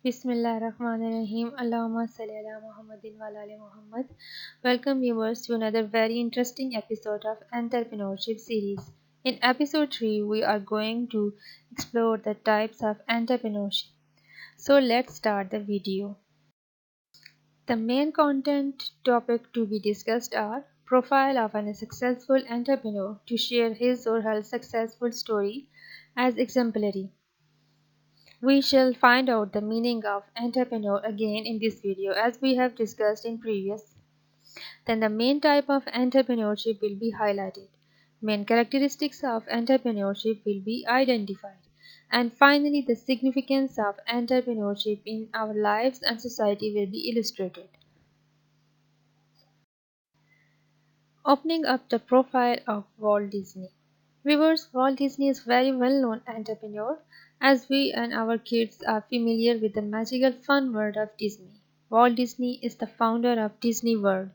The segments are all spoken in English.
Bismillahirrahmanirrahim. Allahumma salli ala Muhammadin wa ala ali Muhammad. Welcome viewers to another very interesting episode of Entrepreneurship series. In episode 3, we are going to explore the types of entrepreneurship. So let's start the video. The main content topic to be discussed are profile of a successful entrepreneur to share his or her successful story as exemplary. We shall find out the meaning of entrepreneur again in this video as we have discussed in previous. Then the main type of entrepreneurship will be highlighted. Main characteristics of entrepreneurship will be identified. And finally, the significance of entrepreneurship in our lives and society will be illustrated. Opening up the profile of Walt Disney. Viewers, Walt Disney is very well-known entrepreneur as we and our kids are familiar with the magical fun world of Disney. Walt Disney is the founder of Disney World.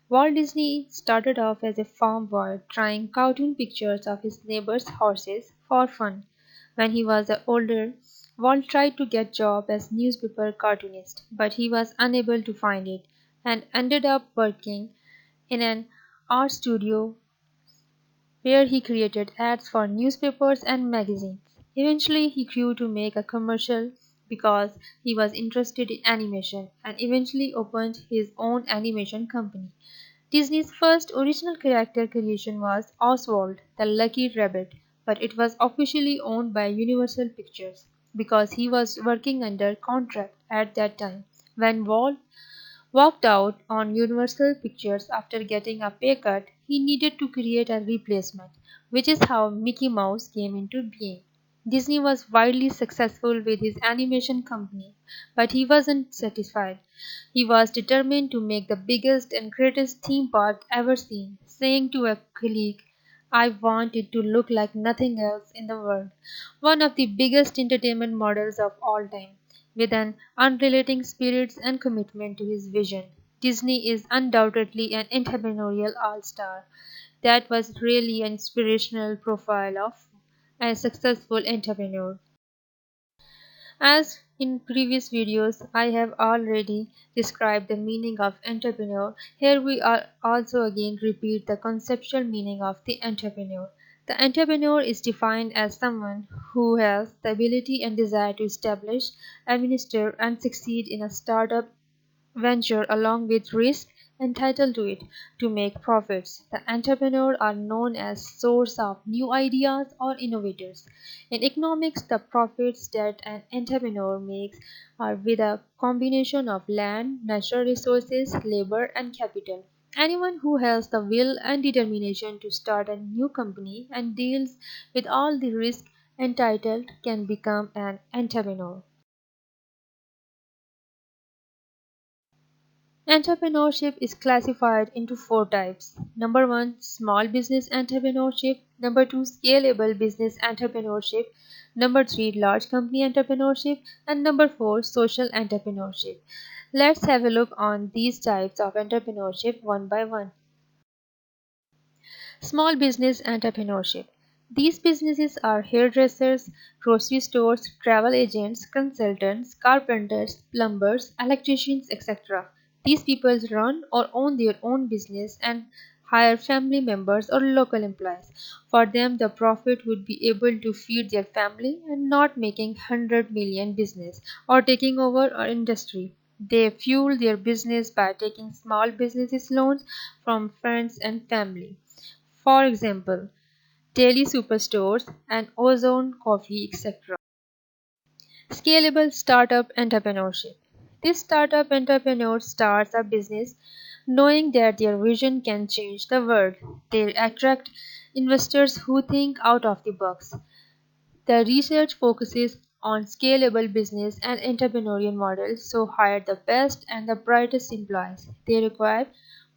Walt Disney started off as a farm boy drawing cartoon pictures of his neighbors' horses for fun. When he was older, Walt tried to get job as newspaper cartoonist, but he was unable to find it and ended up working in an art studio where he created ads for newspapers and magazines. Eventually, he grew to make a commercial because he was interested in animation and eventually opened his own animation company. Disney's first original character creation was Oswald the Lucky Rabbit, but it was officially owned by Universal Pictures because he was working under contract at that time. When Walt walked out on Universal Pictures after getting a pay cut, he needed to create a replacement, which is how Mickey Mouse came into being. Disney was widely successful with his animation company, but he wasn't satisfied. He was determined to make the biggest and greatest theme park ever seen, saying to a colleague, I want it to look like nothing else in the world. One of the biggest entertainment models of all time. With an unrelenting spirit and commitment to his vision, Disney is undoubtedly an entrepreneurial all-star. That was really an inspirational profile of a successful entrepreneur. As in previous videos, I have already described the meaning of entrepreneur. Here we are also again repeat the conceptual meaning of the entrepreneur. The entrepreneur is defined as someone who has the ability and desire to establish, administer, and succeed in a startup venture along with risk entitled to it to make profits. The entrepreneurs are known as source of new ideas or innovators. In economics, the profits that an entrepreneur makes are with a combination of land, natural resources, labor, and capital. Anyone who has the will and determination to start a new company and deals with all the risk entitled can become an entrepreneur. Entrepreneurship is classified into four types. Number one, small business entrepreneurship. Number two, scalable business entrepreneurship. Number three, large company entrepreneurship. And number four, social entrepreneurship. Let's have a look on these types of entrepreneurship one by one. Small business entrepreneurship. These businesses are hairdressers, grocery stores, travel agents, consultants, carpenters, plumbers, electricians, etc. These people run or own their own business and hire family members or local employees. For them, the profit would be able to feed their family and not making 100 million business or taking over an industry. They fuel their business by taking small businesses loans from friends and family. For example, daily superstores and Ozone Coffee, etc. Scalable startup entrepreneurship. This startup entrepreneur starts a business knowing that their vision can change the world. They attract investors who think out of the box. The research focuses on scalable business and entrepreneurial models, so hire the best and the brightest employees. They require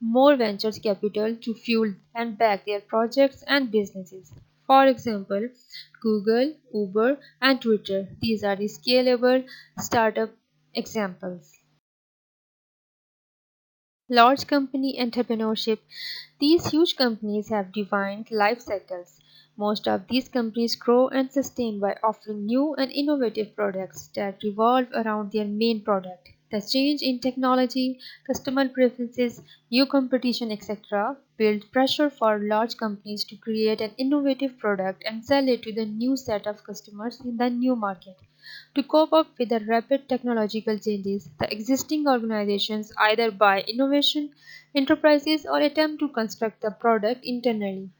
more venture capital to fuel and back their projects and businesses. For example, Google, Uber, and Twitter. These are the scalable startup examples. Large company entrepreneurship. These huge companies have defined life cycles. Most of these companies grow and sustain by offering new and innovative products that revolve around their main product. The change in technology, customer preferences, new competition, etc., build pressure for large companies to create an innovative product and sell it to the new set of customers in the new market. To cope up with the rapid technological changes, the existing organizations either buy innovation enterprises or attempt to construct the product internally.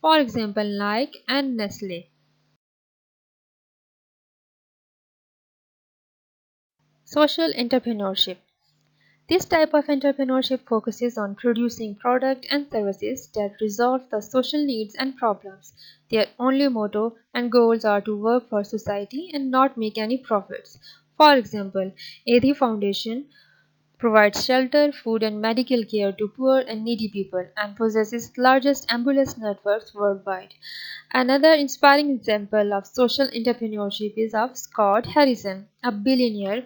For example, Nike and Nestle. Social entrepreneurship. This type of entrepreneurship focuses on producing products and services that resolve the social needs and problems. Their only motto and goals are to work for society and not make any profits. For example, ADI Foundation provides shelter, food and medical care to poor and needy people and possesses largest ambulance networks worldwide. Another inspiring example of social entrepreneurship is of Scott Harrison, a billionaire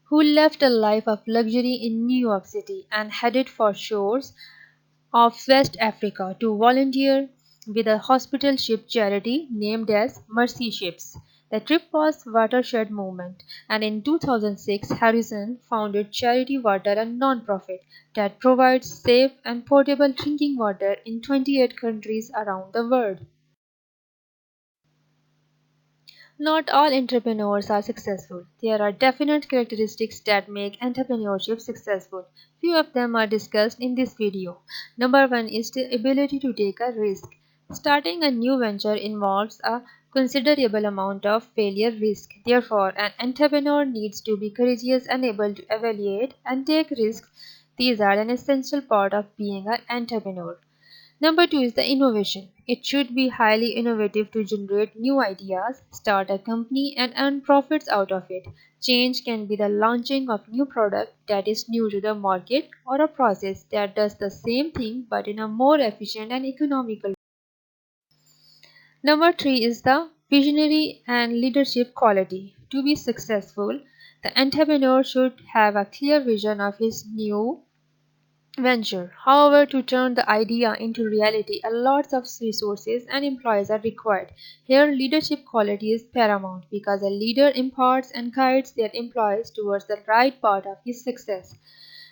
who left a life of luxury in New York City and headed for shores of West Africa to volunteer with a hospital ship charity named as Mercy Ships. The trip was watershed movement, and in 2006 Harrison founded Charity Water, a non-profit that provides safe and portable drinking water in 28 countries around the world. Not all entrepreneurs are successful. There are definite characteristics that make entrepreneurship successful. Few of them are discussed in this video. Number one is the ability to take a risk. Starting a new venture involves a considerable amount of failure risk. Therefore, an entrepreneur needs to be courageous and able to evaluate and take risks. These are an essential part of being an entrepreneur. Number two is the innovation. It should be highly innovative to generate new ideas, start a company, and earn profits out of it. Change can be the launching of new product that is new to the market or a process that does the same thing but in a more efficient and economical way. Number three is the visionary and leadership quality. To be successful, the entrepreneur should have a clear vision of his new venture. However, to turn the idea into reality, a lot of resources and employees are required. Here, leadership quality is paramount because a leader imparts and guides their employees towards the right path of his success.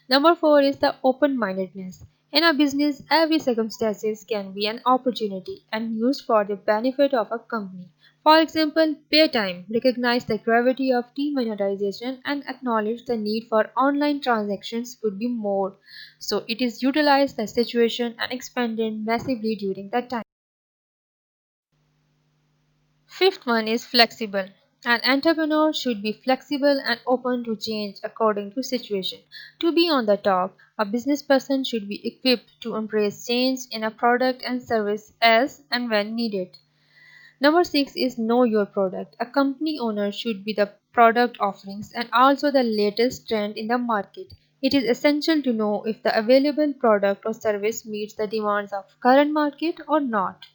Number four is the open mindedness. In a business, every circumstance can be an opportunity and used for the benefit of a company. For example, pay time, recognize the gravity of demonetization, and acknowledge the need for online transactions could be more. So it is utilized the situation and expanded massively during that time. Fifth one is flexible. An entrepreneur should be flexible and open to change according to situation. To be on the top, a business person should be equipped to embrace change in a product and service as and when needed. Number six is know your product. A company owner should be the product offerings and also the latest trend in the market. It is essential to know if the available product or service meets the demands of current market or not.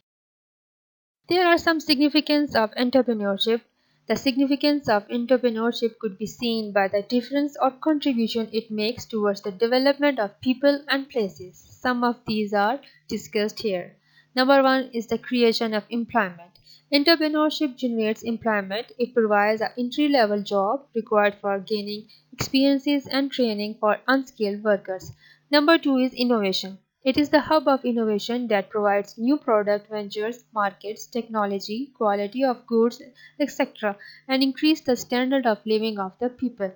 There are some significance of entrepreneurship. The significance of entrepreneurship could be seen by the difference or contribution it makes towards the development of people and places. Some of these are discussed here. Number one is the creation of employment. Entrepreneurship generates employment. It provides an entry-level job required for gaining experiences and training for unskilled workers. Number two is innovation. It is the hub of innovation that provides new product ventures, markets, technology, quality of goods, etc., and increase the standard of living of the people.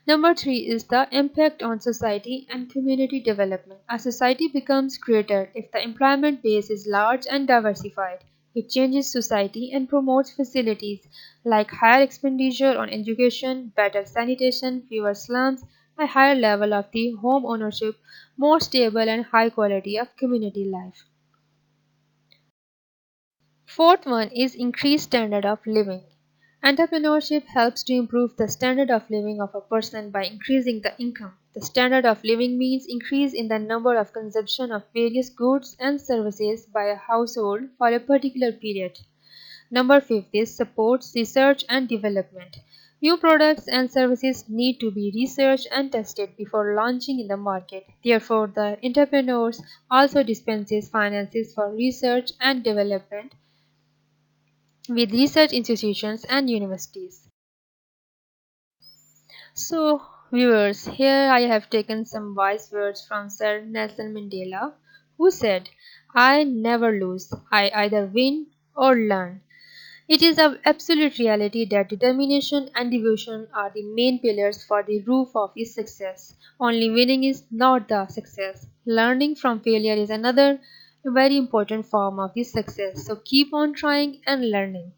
Number three is the impact on society and community development. A society becomes greater if the employment base is large and diversified. It changes society and promotes facilities like higher expenditure on education, better sanitation, fewer slums, a higher level of the home ownership, more stable and high quality of community life. Fourth one is increased standard of living. Entrepreneurship helps to improve the standard of living of a person by increasing the income. The standard of living means increase in the number of consumption of various goods and services by a household for a particular period. Number fifth is supports research and development. New products and services need to be researched and tested before launching in the market. Therefore, the entrepreneurs also dispenses finances for research and development with research institutions and universities. So, viewers, here I have taken some wise words from Sir Nelson Mandela, who said, I never lose, I either win or learn. It is an absolute reality that determination and devotion are the main pillars for the roof of his success. Only winning is not the success. Learning from failure is another very important form of his success. So keep on trying and learning.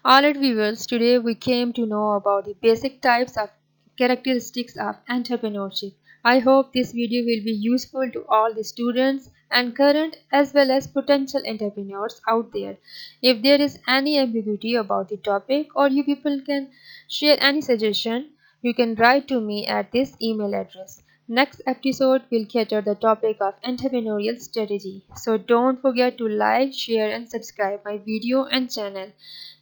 Alright viewers, today we came to know about the basic types of characteristics of entrepreneurship. I hope this video will be useful to all the students and current as well as potential entrepreneurs out there. If there is any ambiguity about the topic or you people can share any suggestion, you can write to me at this email address. Next episode will cater the topic of entrepreneurial strategy. So don't forget to like, share and subscribe my video and channel.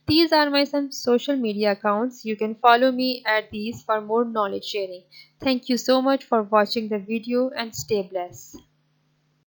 These are my some social media accounts. You can follow me at these for more knowledge sharing. Thank you so much for watching the video and stay blessed.